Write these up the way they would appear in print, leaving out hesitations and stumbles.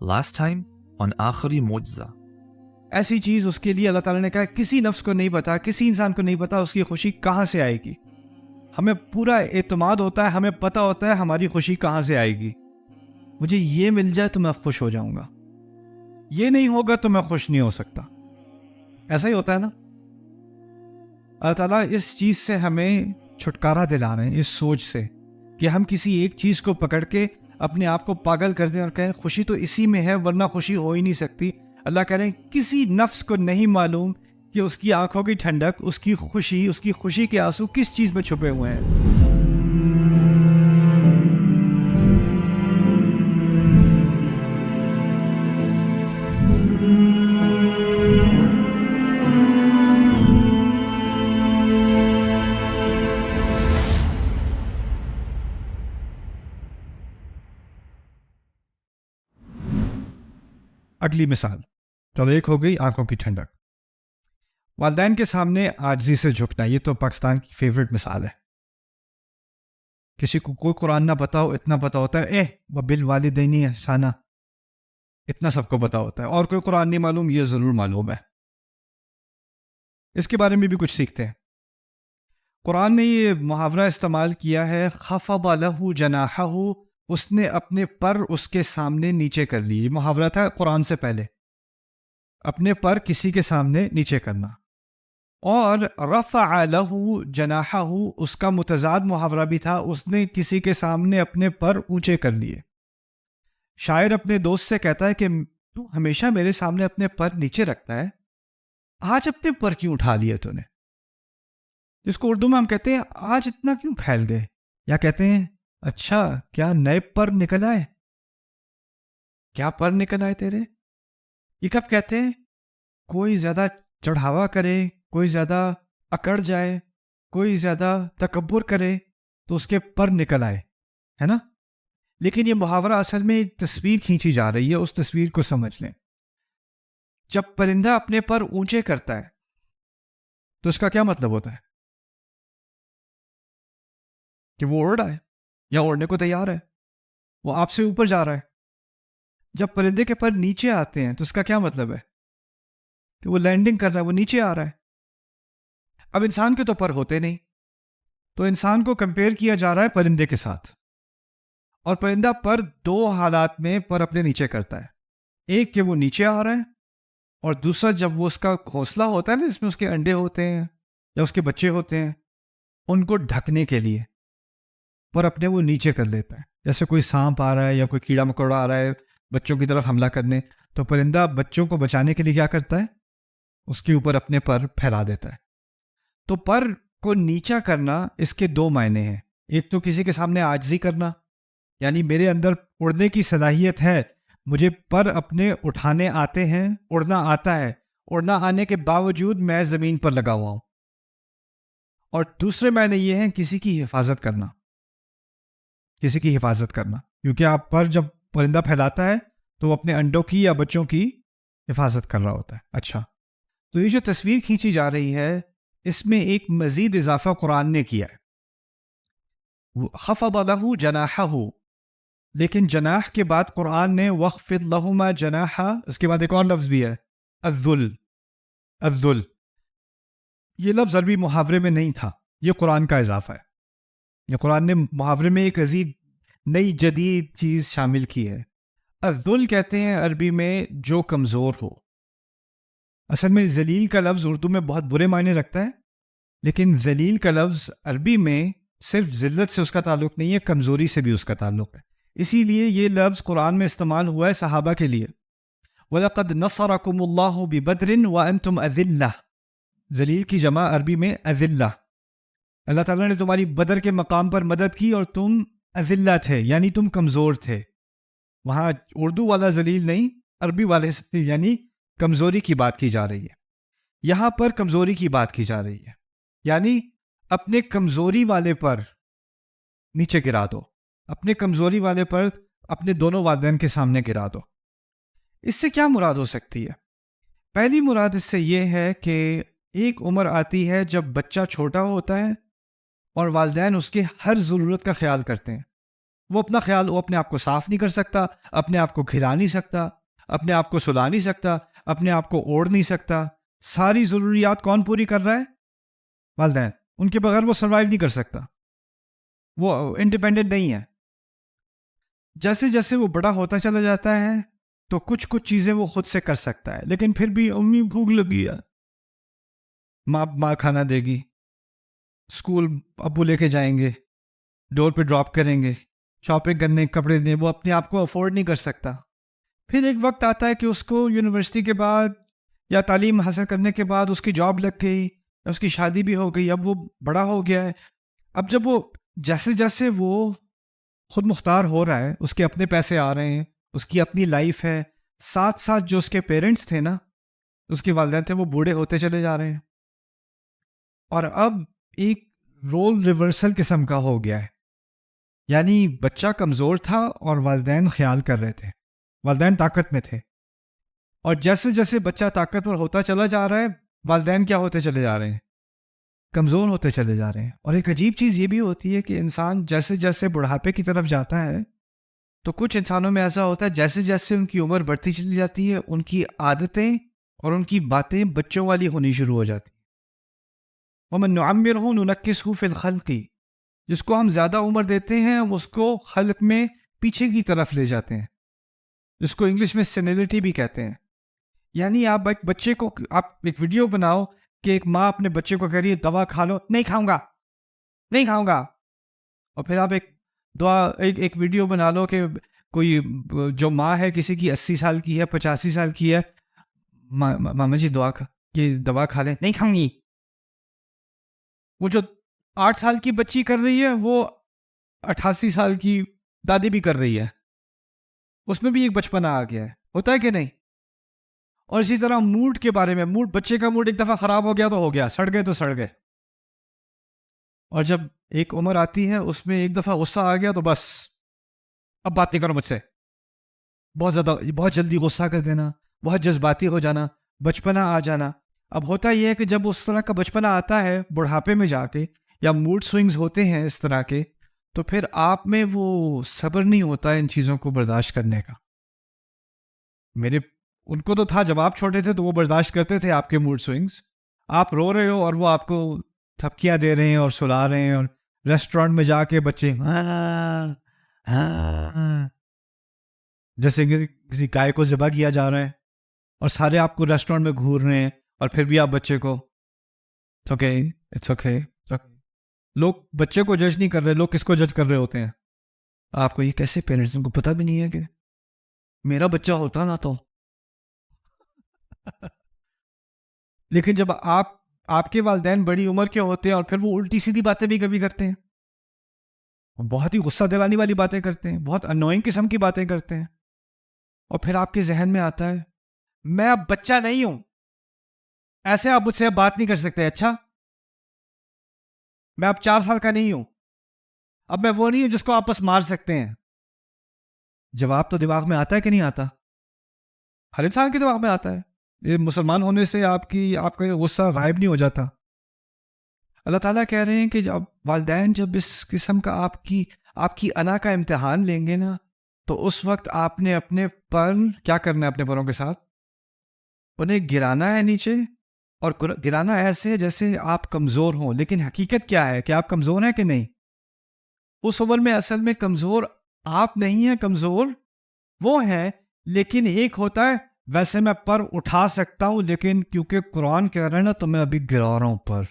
Last time on آخری معجزہ. ایسی چیز اس کے لیے اللہ تعالیٰ نے کہا کسی نفس کو نہیں پتا، کسی انسان کو نہیں پتا اس کی خوشی کہاں سے آئے گی. ہمیں پورا اعتماد ہوتا ہے، ہمیں پتا ہوتا ہے ہماری خوشی کہاں سے آئے گی. مجھے یہ مل جائے تو میں خوش ہو جاؤں گا، یہ نہیں ہوگا تو میں خوش نہیں ہو سکتا. ایسا ہی ہوتا ہے نا. اللہ تعالیٰ اس چیز سے ہمیں چھٹکارا دلا رہے ہیں، اس سوچ سے کہ ہم کسی ایک چیز کو پکڑ کے اپنے آپ کو پاگل کر دیں اور کہیں خوشی تو اسی میں ہے ورنہ خوشی ہو ہی نہیں سکتی. اللہ کہہ رہے ہیں کسی نفس کو نہیں معلوم کہ اس کی آنکھوں کی ٹھنڈک، اس کی خوشی کے آنسو کس چیز میں چھپے ہوئے ہیں. اگلی مثال، چلو ایک ہو گئی آنکھوں کی ٹھنڈک. والدین کے سامنے عاجزی سے جھکنا، یہ تو پاکستان کی فیوریٹ مثال ہے. کسی کو کوئی قرآن نہ پتا ہو، اتنا پتا ہوتا ہے وبالوالدین احسانا، اتنا سب کو پتا ہوتا ہے. اور کوئی قرآن نہیں معلوم، یہ ضرور معلوم ہے. اس کے بارے میں بھی کچھ سیکھتے ہیں. قرآن نے یہ محاورہ استعمال کیا ہے، خفض لہ جناحہ، اس نے اپنے پر اس کے سامنے نیچے کر لی. یہ محاورہ تھا قرآن سے پہلے، اپنے پر کسی کے سامنے نیچے کرنا. اور رفع لہ جناحہ، اس کا متضاد محاورہ بھی تھا، اس نے کسی کے سامنے اپنے پر اونچے کر لیے. شاعر اپنے دوست سے کہتا ہے کہ تو ہمیشہ میرے سامنے اپنے پر نیچے رکھتا ہے، آج اپنے پر کیوں اٹھا لیے تو نے؟ جس کو اردو میں ہم کہتے ہیں آج اتنا کیوں پھیل گئے، یا کہتے ہیں اچھا کیا نئے پر نکل آئے، کیا پر نکل آئے تیرے. یہ کب کہتے ہیں؟ کوئی زیادہ چڑھاوا کرے، کوئی زیادہ اکڑ جائے، کوئی زیادہ تکبر کرے تو اس کے پر نکل آئے، ہے نا. لیکن یہ محاورہ اصل میں ایک تصویر کھینچی جا رہی ہے، اس تصویر کو سمجھ لیں. جب پرندہ اپنے پر اونچے کرتا ہے تو اس کا کیا مطلب ہوتا ہے؟ کہ وہ اڑ رہا ہے یا اڑنے کو تیار ہے، وہ آپ سے اوپر جا رہا ہے. جب پرندے کے پر نیچے آتے ہیں تو اس کا کیا مطلب ہے؟ کہ وہ لینڈنگ کر رہا ہے، وہ نیچے آ رہا ہے. اب انسان کے تو پر ہوتے نہیں، تو انسان کو کمپیئر کیا جا رہا ہے پرندے کے ساتھ. اور پرندہ پر دو حالات میں پر اپنے نیچے کرتا ہے، ایک کہ وہ نیچے آ رہا ہے، اور دوسرا جب وہ اس کا گھونسلہ ہوتا ہے نا، جس میں اس کے انڈے ہوتے ہیں یا اس کے بچے ہوتے ہیں، ان کو ڈھکنے کے لیے پر اپنے وہ نیچے کر لیتا ہے. جیسے کوئی سانپ آ رہا ہے یا کوئی کیڑا مکوڑا آ رہا ہے بچوں کی طرف حملہ کرنے، تو پرندہ بچوں کو بچانے کے لیے کیا کرتا ہے؟ اس کے اوپر اپنے پر پھیلا دیتا ہے. تو پر کو نیچا کرنا اس کے دو معنی ہیں. ایک تو کسی کے سامنے عاجزی کرنا، یعنی میرے اندر اڑنے کی صلاحیت ہے، مجھے پر اپنے اٹھانے آتے ہیں، اڑنا آتا ہے، اڑنا آنے کے باوجود میں زمین پر لگا ہوا ہوں. اور دوسرے معنی یہ ہیں کسی کی حفاظت کرنا، کسی کی حفاظت کرنا، کیونکہ آپ پر جب پرندہ پھیلاتا ہے تو وہ اپنے انڈوں کی یا بچوں کی حفاظت کر رہا ہوتا ہے. اچھا، تو یہ جو تصویر کھینچی جا رہی ہے اس میں ایک مزید اضافہ قرآن نے کیا ہے. خفض لہ جناحہ، لیکن جناح کے بعد قرآن نے وخفض لہما جناحا، اس کے بعد ایک اور لفظ بھی ہے الذل. الذل یہ لفظ عربی محاورے میں نہیں تھا، یہ قرآن کا اضافہ ہے. یہ قرآن نے محاورے میں ایک عزیز نئی جدید چیز شامل کی ہے. الذل کہتے ہیں عربی میں جو کمزور ہو. اصل میں ذلیل کا لفظ اردو میں بہت برے معنی رکھتا ہے، لیکن ذلیل کا لفظ عربی میں صرف ذلت سے اس کا تعلق نہیں ہے، کمزوری سے بھی اس کا تعلق ہے. اسی لیے یہ لفظ قرآن میں استعمال ہوا ہے صحابہ کے لیے. وَلَقَدْ نَصَرَكُمُ اللَّهُ بِبَدْرٍ وَأَنْتُمْ أَذِلَّةٌ، ذلیل کی جمع عربی میں اذلہ. اللہ تعالیٰ نے تمہاری بدر کے مقام پر مدد کی اور تم اذلہ تھے، یعنی تم کمزور تھے. وہاں اردو والا ذلیل نہیں، عربی والے سے یعنی کمزوری کی بات کی جا رہی ہے. یہاں پر کمزوری کی بات کی جا رہی ہے، یعنی اپنے کمزوری والے پر نیچے گرا دو، اپنے کمزوری والے پر اپنے دونوں والدین کے سامنے گرا دو. اس سے کیا مراد ہو سکتی ہے؟ پہلی مراد اس سے یہ ہے کہ ایک عمر آتی ہے جب بچہ چھوٹا ہوتا ہے اور والدین اس کے ہر ضرورت کا خیال کرتے ہیں. وہ اپنا خیال، وہ اپنے آپ کو صاف نہیں کر سکتا، اپنے آپ کو کھلا نہیں سکتا، اپنے آپ کو سلا نہیں سکتا، اپنے آپ کو اوڑھ نہیں سکتا. ساری ضروریات کون پوری کر رہا ہے؟ والدین. ان کے بغیر وہ سروائیو نہیں کر سکتا، وہ انڈیپینڈنٹ نہیں ہے. جیسے جیسے وہ بڑا ہوتا چلا جاتا ہے تو کچھ چیزیں وہ خود سے کر سکتا ہے، لیکن پھر بھی امی بھوک لگی ہے، ماں کھانا دے گی، اسکول ابو لے کے جائیں گے، ڈور پہ ڈراپ کریں گے، شاپنگ کرنے، کپڑے دینے، وہ اپنے آپ کو افورڈ نہیں کر سکتا. پھر ایک وقت آتا ہے کہ اس کو یونیورسٹی کے بعد یا تعلیم حاصل کرنے کے بعد اس کی جاب لگ گئی، اس کی شادی بھی ہو گئی، اب وہ بڑا ہو گیا ہے. اب جب وہ جیسے جیسے وہ خود مختار ہو رہا ہے، اس کے اپنے پیسے آ رہے ہیں، اس کی اپنی لائف ہے، ساتھ ساتھ جو اس کے پیرنٹس تھے نا، اس کے والدین تھے، وہ بوڑھے ہوتے چلے جا رہے ہیں. اور اب ایک رول ریورسل قسم کا ہو گیا ہے. یعنی بچہ کمزور تھا اور والدین خیال کر رہے تھے، والدین طاقت میں تھے، اور جیسے جیسے بچہ طاقتور ہوتا چلا جا رہا ہے، والدین کیا ہوتے چلے جا رہے ہیں؟ کمزور ہوتے چلے جا رہے ہیں. اور ایک عجیب چیز یہ بھی ہوتی ہے کہ انسان جیسے جیسے بڑھاپے کی طرف جاتا ہے تو کچھ انسانوں میں ایسا ہوتا ہے جیسے جیسے ان کی عمر بڑھتی چلی جاتی ہے، ان کی عادتیں اور ان کی باتیں بچوں والی ہونی شروع ہو جاتی ہیں. وَمَن نُعَمِّرْهُ نُنَكِّسْهُ فِي الْخَلْقِ، جس کو ہم زیادہ عمر دیتے ہیں اس کو خلق میں پیچھے کی طرف لے جاتے ہیں، جس کو انگلش میں سینیلٹی بھی کہتے ہیں. یعنی آپ ایک بچے کو، آپ ایک ویڈیو بناؤ کہ ایک ماں اپنے بچے کو کہہ رہی ہے دوا کھا لو، نہیں کھاؤں گا، نہیں کھاؤں گا. اور پھر آپ ایک ویڈیو بنا لو کہ کوئی جو ماں ہے کسی کی 80 سال کی ہے، 85 سال کی ہے، ماما جی دوا کھا لیں، نہیں کھاؤں گی. وہ جو 8 سال کی بچی کر رہی ہے وہ 88 سال کی دادی بھی کر رہی ہے. اس میں بھی ایک بچپنا آ گیا ہے، ہوتا ہے کہ نہیں؟ اور اسی طرح موڈ کے بارے میں، بچے کا موڈ ایک دفعہ خراب ہو گیا تو ہو گیا، سڑ گئے تو سڑ گئے. اور جب ایک عمر آتی ہے اس میں ایک دفعہ غصہ آ گیا تو بس اب بات نہیں کرو مجھ سے. بہت جلدی غصہ کر دینا، بہت جذباتی ہو جانا، بچپنا آ جانا. اب ہوتا یہ ہے کہ جب اس طرح کا بچپنا آتا ہے بڑھاپے میں جا کے، یا موڈ سوئنگز ہوتے ہیں اس طرح کے، تو پھر آپ میں وہ صبر نہیں ہوتا ان چیزوں کو برداشت کرنے کا. ان کو تو تھا جب آپ چھوٹے تھے تو وہ برداشت کرتے تھے آپ کے موڈ سوئنگز. آپ رو رہے ہو اور وہ آپ کو تھپکیاں دے رہے ہیں اور سلا رہے ہیں، اور ریسٹورینٹ میں جا کے بچے جیسے کسی گائے کو ذبح کیا جا رہا ہے، اور سارے آپ کو ریسٹورینٹ میں گھور رہے ہیں، اور پھر بھی آپ بچے کو اٹس اوکے. لوگ بچے کو جج نہیں کر رہے، لوگ کس کو جج کر رہے ہوتے ہیں؟ آپ کو. یہ کیسے پیرنٹس کو پتہ بھی نہیں ہے کہ میرا بچہ ہوتا نا تو. لیکن جب آپ کے والدین بڑی عمر کے ہوتے ہیں اور پھر وہ الٹی سیدھی باتیں بھی کبھی کرتے ہیں، بہت ہی غصہ دلانے والی باتیں کرتے ہیں، بہت انوئنگ قسم کی باتیں کرتے ہیں، اور پھر آپ کے ذہن میں آتا ہے میں اب بچہ نہیں ہوں، ایسے آپ مجھ سے اب بات نہیں کر سکتے. اچھا، میں اب 4 سال کا نہیں ہوں، اب میں وہ نہیں ہوں جس کو آپ بس مار سکتے ہیں. جواب تو دماغ میں آتا ہے کہ نہیں آتا؟ ہر انسان کے دماغ میں آتا ہے. یہ مسلمان ہونے سے آپ کا غصہ غائب نہیں ہو جاتا. اللہ تعالیٰ کہہ رہے ہیں کہ جب والدین جب اس قسم کا آپ کی انا کا امتحان لیں گے نا، تو اس وقت آپ نے اپنے پر کیا کرنا ہے؟ اپنے پروں کے ساتھ انہیں گرانا ہے نیچے، اور گرانا ایسے جیسے آپ کمزور ہوں. لیکن حقیقت کیا ہے کہ آپ کمزور ہیں کہ نہیں؟ اس عمر میں اصل میں کمزور آپ نہیں ہیں، کمزور وہ ہیں. لیکن ایک ہوتا ہے ویسے میں پر اٹھا سکتا ہوں، لیکن کیونکہ قرآن کہہ رہا ہے نا تو میں ابھی گرا رہا ہوں پر.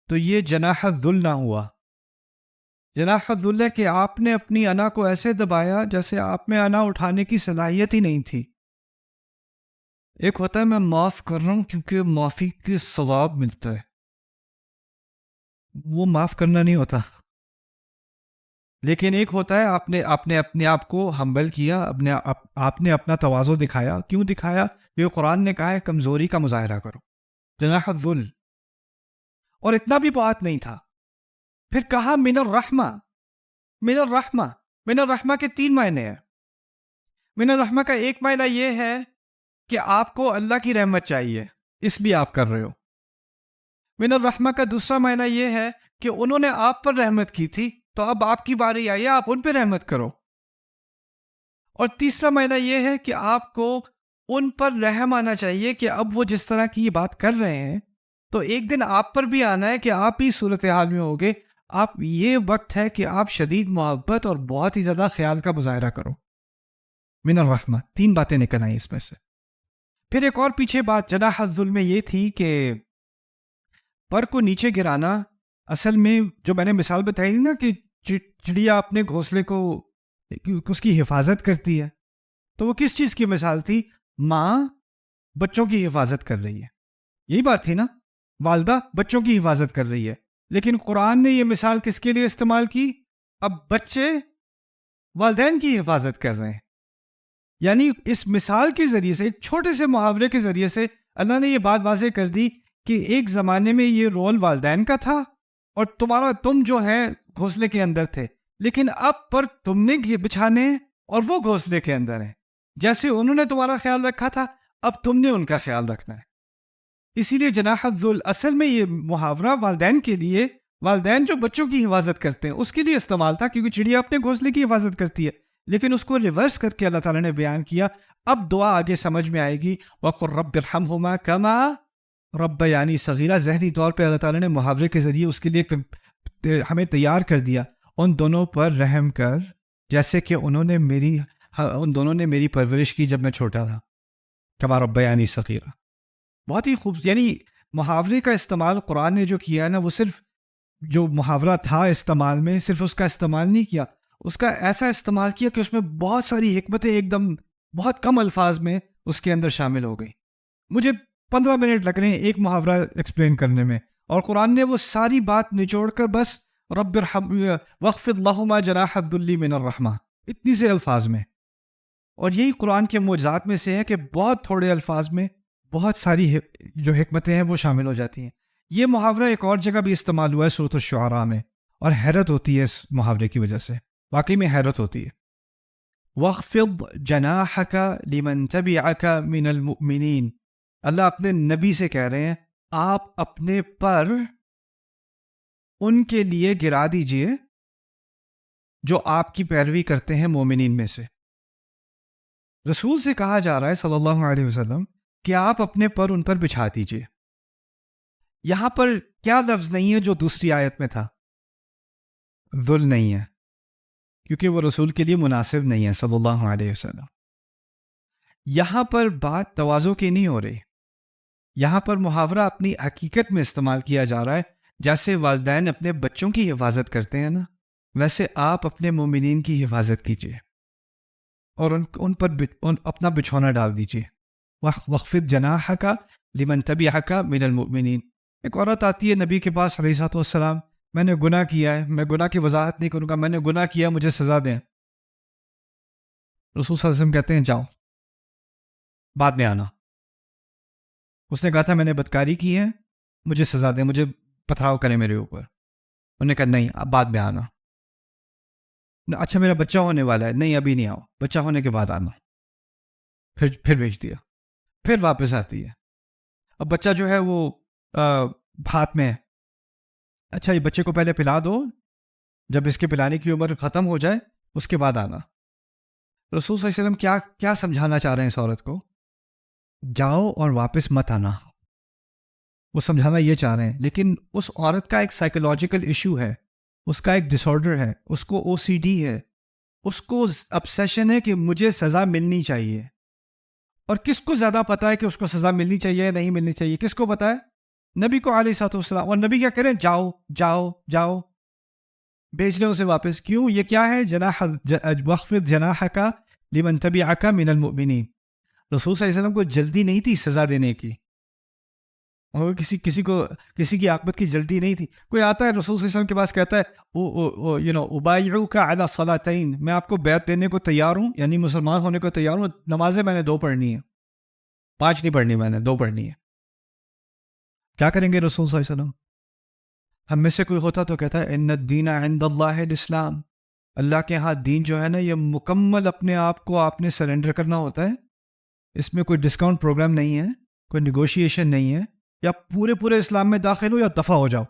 تو یہ جناح الذل نہ ہوا. جناح الذل ہے کہ آپ نے اپنی انا کو ایسے دبایا جیسے آپ میں انا اٹھانے کی صلاحیت ہی نہیں تھی. ایک ہوتا ہے میں معاف کر رہا ہوں کیونکہ معافی کے ثواب ملتا ہے، وہ معاف کرنا نہیں ہوتا. لیکن ایک ہوتا ہے آپ نے اپنے آپ کو ہمبل کیا، آپ نے اپنا تواضع دکھایا. کیوں دکھایا؟ یہ قرآن نے کہا ہے کمزوری کا مظاہرہ کرو، جناح الذل. اور اتنا بھی بات نہیں تھا، پھر کہا من الرحمہ. من الرحمہ، من الرحمہ کے 3 معنی ہیں. من الرحمہ کا ایک معنی یہ ہے کہ آپ کو اللہ کی رحمت چاہیے اس لیے آپ کر رہے ہو. من الرحمہ کا دوسرا معنی یہ ہے کہ انہوں نے آپ پر رحمت کی تھی تو اب آپ کی باری آئی ہے، آپ ان پہ رحمت کرو. اور تیسرا معنی یہ ہے کہ آپ کو ان پر رحم آنا چاہیے کہ اب وہ جس طرح کی یہ بات کر رہے ہیں تو ایک دن آپ پر بھی آنا ہے کہ آپ ہی صورتحال میں ہوگے. آپ یہ وقت ہے کہ آپ شدید محبت اور بہت ہی زیادہ خیال کا مظاہرہ کرو. من الرحمہ 3 باتیں نکل آئیں اس میں سے. پھر ایک اور پیچھے بات جناح الذل میں یہ تھی کہ پر کو نیچے گرانا، اصل میں جو میں نے مثال بتائی نا کہ چڑیا اپنے گھونسلے کو اس کی حفاظت کرتی ہے، تو وہ کس چیز کی مثال تھی؟ ماں بچوں کی حفاظت کر رہی ہے، یہی بات تھی نا، والدہ بچوں کی حفاظت کر رہی ہے. لیکن قرآن نے یہ مثال کس کے لیے استعمال کی؟ اب بچے والدین کی حفاظت کر رہے ہیں. یعنی اس مثال کے ذریعے سے، ایک چھوٹے سے محاورے کے ذریعے سے اللہ نے یہ بات واضح کر دی کہ ایک زمانے میں یہ رول والدین کا تھا اور تم جو ہے گھونسلے کے اندر تھے، لیکن اب پر تم نے بچھانے اور وہ گھونسلے کے اندر ہیں. جیسے انہوں نے تمہارا خیال رکھا تھا اب تم نے ان کا خیال رکھنا ہے. اسی لیے جناح الذل اصل میں یہ محاورہ والدین کے لیے، والدین جو بچوں کی حفاظت کرتے ہیں اس کے لیے استعمال تھا، کیونکہ چڑیا اپنے گھونسلے کی حفاظت کرتی ہے. لیکن اس کو ریورس کر کے اللہ تعالیٰ نے بیان کیا. اب دعا آگے سمجھ میں آئے گی، وَقُلْ رَبِّ ارْحَمْهُمَا كَمَا رَبَّيَانِي صَغِيرًا. ذہنی طور پہ اللہ تعالیٰ نے محاورے کے ذریعے اس کے لیے ہمیں تیار کر دیا، ان دونوں پر رحم کر جیسے کہ ان دونوں نے میری پرورش کی جب میں چھوٹا تھا. کما ربیانی صغیرا. بہت ہی یعنی محاورے کا استعمال قرآن نے جو کیا ہے نا، وہ صرف جو محاورہ تھا استعمال میں، صرف اس کا استعمال نہیں کیا، اس کا ایسا استعمال کیا کہ اس میں بہت ساری حکمتیں ایک دم بہت کم الفاظ میں اس کے اندر شامل ہو گئی. مجھے 15 منٹ لگ رہے ہیں ایک محاورہ ایکسپلین کرنے میں، اور قرآن نے وہ ساری بات نچوڑ کر بس رب ارحم واخفض لہما جناح الذل من الرحمہ، اتنی سے الفاظ میں. اور یہی قرآن کے معجزات میں سے ہے کہ بہت تھوڑے الفاظ میں بہت ساری جو حکمتیں ہیں وہ شامل ہو جاتی ہیں. یہ محاورہ ایک اور جگہ بھی استعمال ہوا ہے سورۃ الشعراء میں، اور حیرت ہوتی ہے اس محاورے کی وجہ سے، واقعی میں حیرت ہوتی ہے. وَاخْفِضْ جَنَاحَكَ لِمَنْ تَبِعَكَ مِنَ الْمُؤْمِنِينَ. اللہ اپنے نبی سے کہہ رہے ہیں آپ اپنے پر ان کے لیے گرا دیجئے جو آپ کی پیروی کرتے ہیں مومنین میں سے. رسول سے کہا جا رہا ہے صلی اللہ علیہ وسلم کہ آپ اپنے پر ان پر بچھا دیجئے. یہاں پر کیا لفظ نہیں ہے جو دوسری آیت میں تھا؟ ذل نہیں ہے، کیونکہ وہ رسول کے لیے مناسب نہیں ہے صلی اللہ علیہ وسلم. یہاں پر بات تواضع کی نہیں ہو رہی، یہاں پر محاورہ اپنی حقیقت میں استعمال کیا جا رہا ہے. جیسے والدین اپنے بچوں کی حفاظت کرتے ہیں نا، ویسے آپ اپنے مومنین کی حفاظت کیجیے اور ان پر اپنا بچھونا ڈال دیجیے. وَاخْفِضْ جَنَاحَكَ لِمَنْ تَبِعَكَ مِنَ الْمُؤْمِنِينَ. ایک عورت آتی ہے نبی کے پاس علیہ الصلوۃ والسلام، میں نے گناہ کیا ہے، میں گناہ کی وضاحت نہیں کروں گا، میں نے گناہ کیا، مجھے سزا دیں. رسول صلی اللہ علیہ وسلم کہتے ہیں جاؤ، بعد میں آنا. اس نے کہا تھا میں نے بدکاری کی ہے، مجھے سزا دیں، مجھے پتھراؤ کریں میرے اوپر. انہوں نے کہا نہیں، اب بعد میں آنا. اچھا میرا بچہ ہونے والا ہے، نہیں ابھی نہیں آؤ، بچہ ہونے کے بعد آنا. پھر بھیج دیا، پھر واپس آتی ہے. اب بچہ جو ہے وہ ہاتھ میں ہے. اچھا یہ بچے کو پہلے پلا دو، جب اس کے پلانے کی عمر ختم ہو جائے اس کے بعد آنا. رسول صلی اللہ علیہ وسلم کیا سمجھانا چاہ رہے ہیں اس عورت کو؟ جاؤ اور واپس مت آنا، وہ سمجھانا یہ چاہ رہے ہیں. لیکن اس عورت کا ایک سائیکولوجیکل ایشو ہے، اس کا ایک ڈس آرڈر ہے، اس کو OCD ہے، اس کو obsession ہے کہ مجھے سزا ملنی چاہیے. اور کس کو زیادہ پتہ ہے کہ اس کو سزا ملنی چاہیے یا نہیں ملنی چاہیے؟ کس کو پتہ ہے؟ نبی کو علیہ الصلوۃ والسلام. اور نبی کیا کریں؟ جاؤ جاؤ جاؤ، بھیج لیں اسے واپس. کیوں؟ یہ کیا ہے؟ وَاخْفِضْ جَنَاحَكَ لِمَنْ تَبِعَكَ مِنَ الْمُؤْمِنِينَ. رسول صلی اللہ علیہ وسلم کو جلدی نہیں تھی سزا دینے کی، اور کسی کی عاقبت کی جلدی نہیں تھی. کوئی آتا ہے رسول صلی اللہ علیہ وسلم کے پاس کہتا ہے اُبَايِعُكَ عَلَى الصَّلَاتَيْن، میں آپ کو بیعت دینے کو تیار ہوں، یعنی مسلمان ہونے کو تیار ہوں، نمازیں میں نے 2 پڑھنی ہیں، 5 نہیں پڑھنی، میں نے 2 پڑھنی ہے. کیا کریں گے رسول صلی اللہ علیہ وسلم؟ ہم میں سے کوئی ہوتا تو کہتا ہے ان الدین عند اللہ الاسلام، اللہ کے ہاں دین جو ہے نا یہ مکمل اپنے آپ کو آپ نے سرنڈر کرنا ہوتا ہے، اس میں کوئی ڈسکاؤنٹ پروگرام نہیں ہے، کوئی نیگوشیشن نہیں ہے، یا پورے اسلام میں داخل ہو یا دفع ہو جاؤ.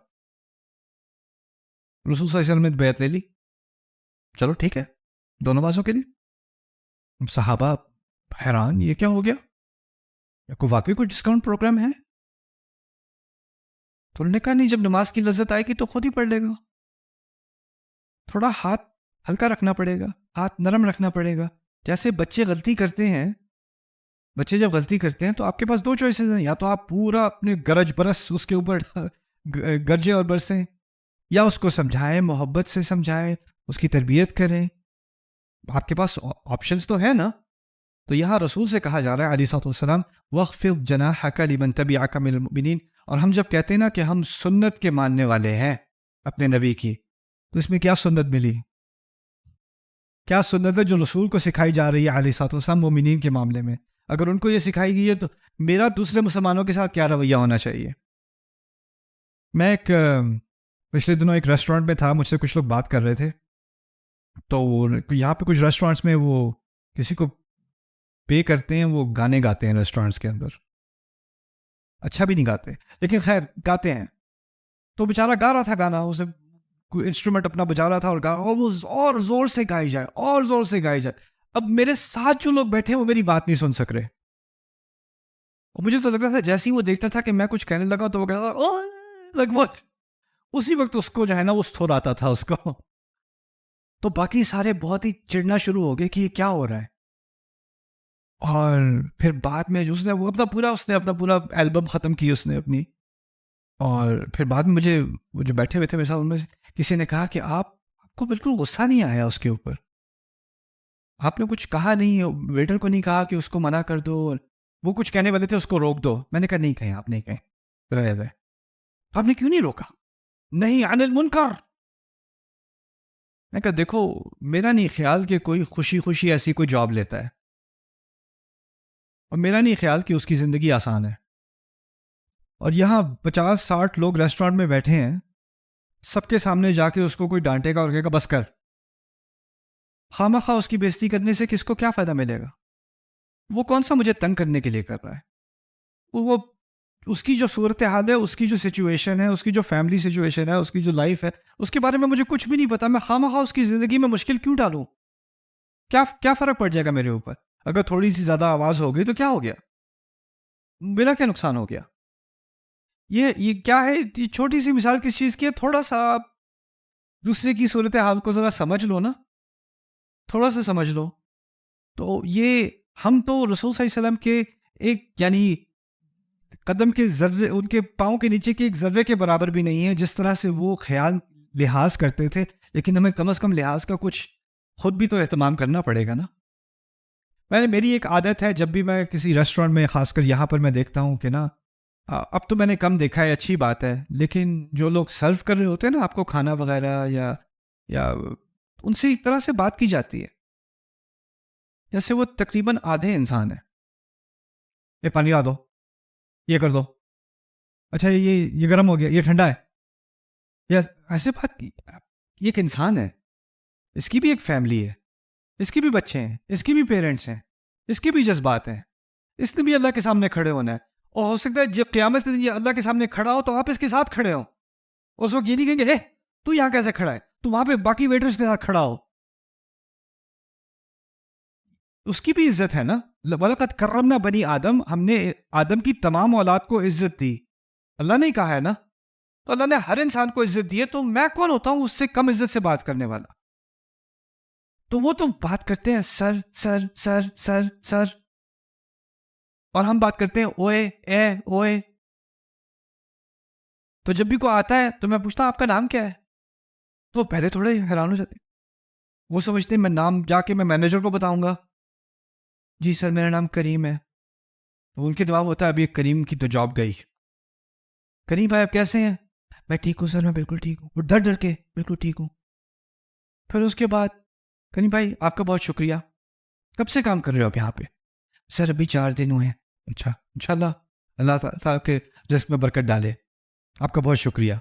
رسول صلی اللہ علیہ وسلم نے بیعت لے لی. چلو ٹھیک ہے، 2 نمازوں کے لیے۔ صحابہ حیران، یہ کیا ہو گیا؟ یا کوئی واقعی کوئی ڈسکاؤنٹ پروگرام ہے؟ تو انہوں نے کہا نہیں، جب نماز کی لذت آئے گی تو خود ہی پڑھ لے گا، تھوڑا ہاتھ ہلکا رکھنا پڑے گا، ہاتھ نرم رکھنا پڑے گا۔ جیسے بچے غلطی کرتے ہیں، بچے جب غلطی کرتے ہیں تو آپ کے پاس 2 چوائسیز ہیں، یا تو آپ پورا اپنے گرج برس اس کے اوپر گرجے اور برسیں، یا اس کو سمجھائیں، محبت سے سمجھائیں، اس کی تربیت کریں۔ آپ کے پاس آپشنز تو ہیں نا۔ تو یہاں رسول سے کہا جا رہا ہے علیہ الصلوۃ والسلام وَاخْفِضْ جَنَاحَكَ لِمَنْ تَبِعَكَ مِنَ الْمُؤْمِنِينَ۔ اور ہم جب کہتے ہیں نا کہ ہم سنت کے ماننے والے ہیں اپنے نبی کی، تو اس میں کیا سنت ملی؟ کیا سنت ہے جو رسول کو سکھائی جا رہی ہے علیہ الصلوۃ والسلام مومنین کے معاملے میں؟ اگر ان کو یہ سکھائی گئی ہے تو میرا دوسرے مسلمانوں کے ساتھ کیا رویہ ہونا چاہیے؟ میں پچھلے دنوں ایک ریسٹورینٹ میں تھا، مجھ سے کچھ لوگ بات کر رہے تھے، تو یہاں پہ کچھ ریسٹورینٹس میں وہ کسی کو پے کرتے ہیں، وہ گانے گاتے ہیں ریسٹورینٹس کے اندر، اچھا بھی نہیں گاتے لیکن خیر گاتے ہیں۔ تو بیچارہ گا رہا تھا گانا، اسے کوئی انسٹرومنٹ اپنا بجا رہا تھا اور گا، اور وہ اور زور سے گائی جائے، اور زور سے گائی جائے۔ اب میرے ساتھ جو لوگ بیٹھے وہ میری بات نہیں سن سک رہے، اور مجھے تو لگ رہا تھا جیسے ہی وہ دیکھتا تھا کہ میں کچھ کہنے لگا تو وہ کہتا تھا لگ بہت، اسی وقت اس کو جو ہے نا وہ تھور آتا تھا اس کو۔ تو باقی سارے بہت ہی چڑنا شروع ہو گئے کہ یہ کیا ہو رہا ہے۔ اور پھر بعد میں جو اس نے اپنا پورا البم ختم کی اس نے اپنی، اور پھر بعد میں مجھے وہ جو بیٹھے ہوئے تھے میرے ساتھ ان میں سے کسی نے کہا کہ آپ کو بالکل غصہ نہیں آیا اس کے اوپر؟ آپ نے کچھ کہا نہیں، ویٹر کو نہیں کہا کہ اس کو منع کر دو؟ وہ کچھ کہنے والے تھے اس کو روک دو، میں نے کہا نہیں کہیں، آپ نہیں کہیں، رہ جائے۔ آپ نے کیوں نہیں روکا؟ نہیں عن المنکر۔ میں کہا دیکھو میرا نہیں خیال کہ کوئی خوشی خوشی ایسی کوئی جاب لیتا ہے، اور میرا نہیں خیال کہ اس کی زندگی آسان ہے۔ اور یہاں 50-60 لوگ ریسٹورینٹ میں بیٹھے ہیں، سب کے سامنے جا کے اس کو کوئی ڈانٹے گا اور کہے گا بس کر، خواہ مخواہ اس کی بےزتی کرنے سے کس کو کیا فائدہ ملے گا؟ وہ کون سا مجھے تنگ کرنے کے لیے کر رہا ہے؟ وہ اس کی جو صورتحال ہے، اس کی جو سچویشن ہے، اس کی جو فیملی سچویشن ہے، اس کی جو لائف ہے، اس کے بارے میں مجھے کچھ بھی نہیں پتا، میں خواہ مخواہ اس کی زندگی میں مشکل کیوں ڈالوں؟ کیا فرق پڑ جائے گا میرے اوپر؟ اگر تھوڑی سی زیادہ آواز ہو گئی تو کیا ہو گیا؟ میرا کیا نقصان ہو گیا؟ یہ کیا ہے؟ یہ چھوٹی سی مثال کس چیز کی ہے؟ تھوڑا سا آپ دوسرے کی صورتحال کو ذرا سمجھ لو نا، تھوڑا سا سمجھ لو۔ تو یہ ہم تو رسول صلی اللہ علیہ وسلم کے ایک یعنی قدم کے ذرے، ان کے پاؤں کے نیچے کے ایک ذرے کے برابر بھی نہیں ہے، جس طرح سے وہ خیال لحاظ کرتے تھے، لیکن ہمیں کم از کم لحاظ کا کچھ خود بھی تو اہتمام کرنا پڑے گا نا۔ میری ایک عادت ہے، جب بھی میں کسی ریسٹورینٹ میں، خاص کر یہاں پر میں دیکھتا ہوں کہ نا، اب تو میں نے کم دیکھا ہے، اچھی بات ہے، لیکن جو لوگ سرو کر رہے ہوتے ہیں نا آپ کو کھانا وغیرہ، یا ان سے ایک طرح سے بات کی جاتی ہے جیسے وہ تقریباً آدھے انسان ہیں۔ یہ پانی لا دو، یہ کر دو، اچھا یہ گرم ہو گیا، یہ ٹھنڈا ہے، یا ایسے بات۔ یہ ایک انسان ہے، اس کی بھی ایک فیملی ہے، اس کی بھی بچے ہیں، اس کی بھی پیرنٹس ہیں، اس کے بھی جذبات ہیں، اس نے بھی اللہ کے سامنے کھڑے ہونا ہے، اور ہو سکتا ہے جب قیامت کے دن یہ اللہ کے سامنے کھڑا ہو تو آپ اس کے ساتھ کھڑے ہو، اس وقت یہ نہیں کہیں گے تو یہاں کیسے کھڑا ہے، تو وہاں پہ باقی ویٹرز کے ساتھ کھڑا ہو۔ اس کی بھی عزت ہے نا۔ وَلَقَدْ كَرَّمْنَا بَنِي آدم، ہم نے آدم کی تمام اولاد کو عزت دی، اللہ نے کہا ہے نا، تو اللہ نے ہر انسان کو عزت دی ہے، تو میں کون ہوتا ہوں اس سے کم عزت سے بات کرنے والا؟ تو وہ تو بات کرتے ہیں سر سر سر سر سر، اور ہم بات کرتے ہیں اوئے اے اوئے۔ تو جب بھی کوئی آتا ہے تو میں پوچھتا ہوں آپ کا نام کیا ہے، تو وہ پہلے تھوڑے حیران ہو جاتے ہیں، وہ سمجھتے ہیں میں نام جا کے میں مینیجر کو بتاؤں گا، جی سر میرا نام کریم ہے، تو ان کے دماغ ہوتا ہے ابھی کریم کی تو جاب گئی۔ کریم بھائی آپ کیسے ہیں؟ میں ٹھیک ہوں سر، میں بالکل ٹھیک ہوں، وہ ڈر ڈر کے بالکل ٹھیک ہوں۔ پھر اس کے بعد کریم بھائی آپ کا بہت شکریہ، کب سے کام کر رہے ہو آپ یہاں پہ؟ سر ابھی 4 دن ہوئے ہیں۔ اچھا انشاءاللہ اللہ تعالیٰ آپ کے رزق میں برکت ڈالے، آپ کا بہت شکریہ۔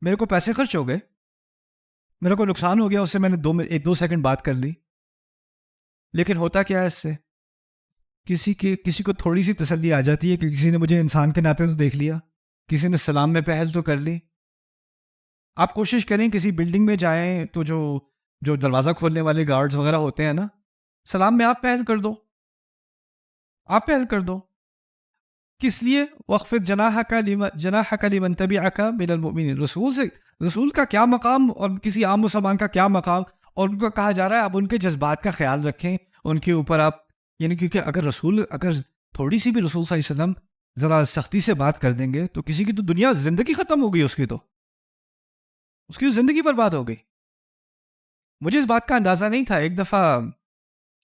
میرے کو پیسے خرچ ہو گئے، میرے کو نقصان ہو گیا، اس سے میں نے 1-2 سیکنڈ بات کر لی، لیکن ہوتا کیا ہے اس سے؟ کسی کو تھوڑی سی تسلی آ جاتی ہے کہ کسی نے مجھے انسان کے ناطے تو دیکھ لیا، کسی نے سلام میں پہل تو کر لی۔ آپ کوشش کریں کسی بلڈنگ میں جائیں تو جو جو دروازہ کھولنے والے گارڈز وغیرہ ہوتے ہیں نا, سلام میں آپ پہل کر دو, آپ پہل کر دو. کس لیے؟ وقفت جناحک لمن تبعک من المؤمنین. رسول کا کیا مقام اور کسی عام مسلمان کا کیا مقام, اور ان کو کہا جا رہا ہے اب ان کے جذبات کا خیال رکھیں, ان کے اوپر آپ, یعنی کیونکہ اگر تھوڑی سی بھی رسول صلی اللہ علیہ وسلم ذرا سختی سے بات کر دیں گے تو کسی کی تو دنیا زندگی ختم ہو گئی, اس کی تو زندگی برباد ہو گئی. مجھے اس بات کا اندازہ نہیں تھا. ایک دفعہ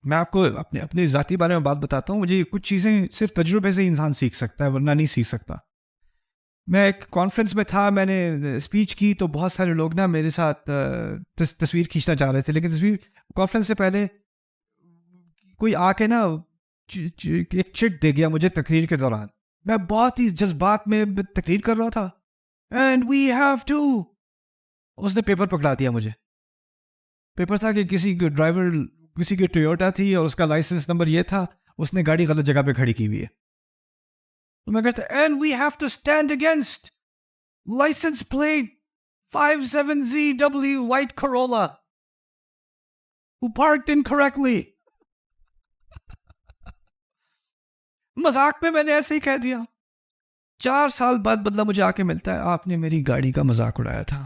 میں آپ کو اپنے ذاتی بارے میں بات بتاتا ہوں. مجھے کچھ چیزیں صرف تجربے سے انسان سیکھ سکتا ہے, ورنہ نہیں سیکھ سکتا. میں ایک کانفرنس میں تھا, میں نے اسپیچ کی تو بہت سارے لوگ نا میرے ساتھ تصویر کھینچنا چاہ رہے تھے, لیکن کانفرنس سے پہلے کوئی آ کے نا ایک چٹ دے گیا مجھے تقریر کے دوران. میں بہت ہی جذبات میں تقریر کر رہا تھا. اینڈ وی ہیو ٹو, اس نے پیپر پکڑا دیا مجھے. پیپر تھا کہ کسی کے ڈرائیور, کسی کی ٹویوٹا تھی اور اس کا لائسنس نمبر یہ تھا, اس نے گاڑی غلط جگہ پہ کھڑی کی ہوئی ہے. تو میں کہتا and we have to stand against license plate 57ZW white Corolla who parked incorrectly. مذاق میں نے ایسے ہی کہہ دیا. 4 سال بعد بدلہ مجھے آ کے ملتا ہے, آپ نے میری گاڑی کا مذاق اڑایا تھا.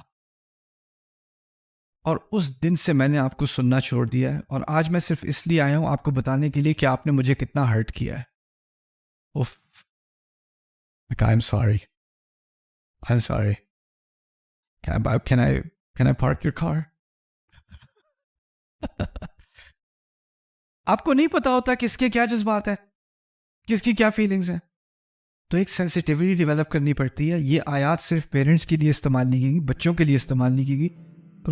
اور اس دن سے میں نے آپ کو سننا چھوڑ دیا ہے, اور آج میں صرف اس لیے آیا ہوں آپ کو بتانے کے لیے کہ آپ نے مجھے کتنا ہرٹ کیا ہے. اوف, I'm sorry. Can I park your car? آپ کو نہیں پتا ہوتا کس کے کیا جذبات ہیں, کس کی کیا فیلنگز ہیں, تو ایک سینسٹیوٹی ڈیولپ کرنی پڑتی ہے. یہ آیات صرف پیرنٹس کے لیے استعمال نہیں کی گئی, بچوں کے لیے استعمال نہیں کی گئی,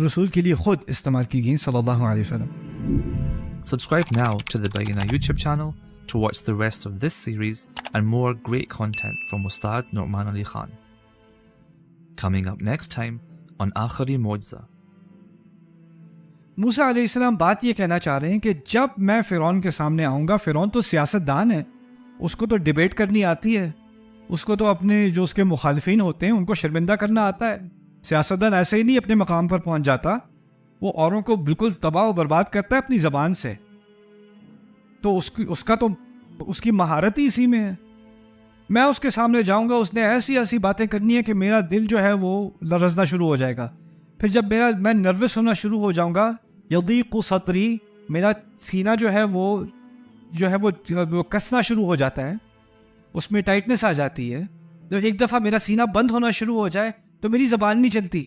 رسول کے لیے خود استعمال کی گئی صلی اللہ علیہ وسلم. Subscribe now to the Bayyinah YouTube channel to watch the rest of this series and more great content from Ustad Nu'man Ali Khan. Coming up next time on Aakhri Mu'jiza. موسیٰ علیہ السلام بات یہ کہنا چاہ رہے ہیں کہ جب میں فرعون کے سامنے آؤں گا, فرعون تو سیاست دان ہے, اس کو تو ڈیبیٹ کرنی آتی ہے, اس کو تو اپنے جو اس کے مخالفین ہوتے ہیں ان کو شرمندہ کرنا آتا ہے. سیاستدان ایسے ہی نہیں اپنے مقام پر پہنچ جاتا, وہ اوروں کو بالکل تباہ و برباد کرتا ہے اپنی زبان سے. تو اس کی مہارت ہی اسی میں ہے. میں اس کے سامنے جاؤں گا, اس نے ایسی باتیں کرنی ہے کہ میرا دل جو ہے وہ لرزنا شروع ہو جائے گا. پھر جب میں نروس ہونا شروع ہو جاؤں گا, یضیق صدری, میرا سینہ جو ہے وہ کسنا شروع ہو جاتا ہے, اس میں ٹائٹنس آ جاتی ہے. جب ایک دفعہ میرا سینہ بند ہونا شروع ہو جائے تو میری زبان نہیں چلتی.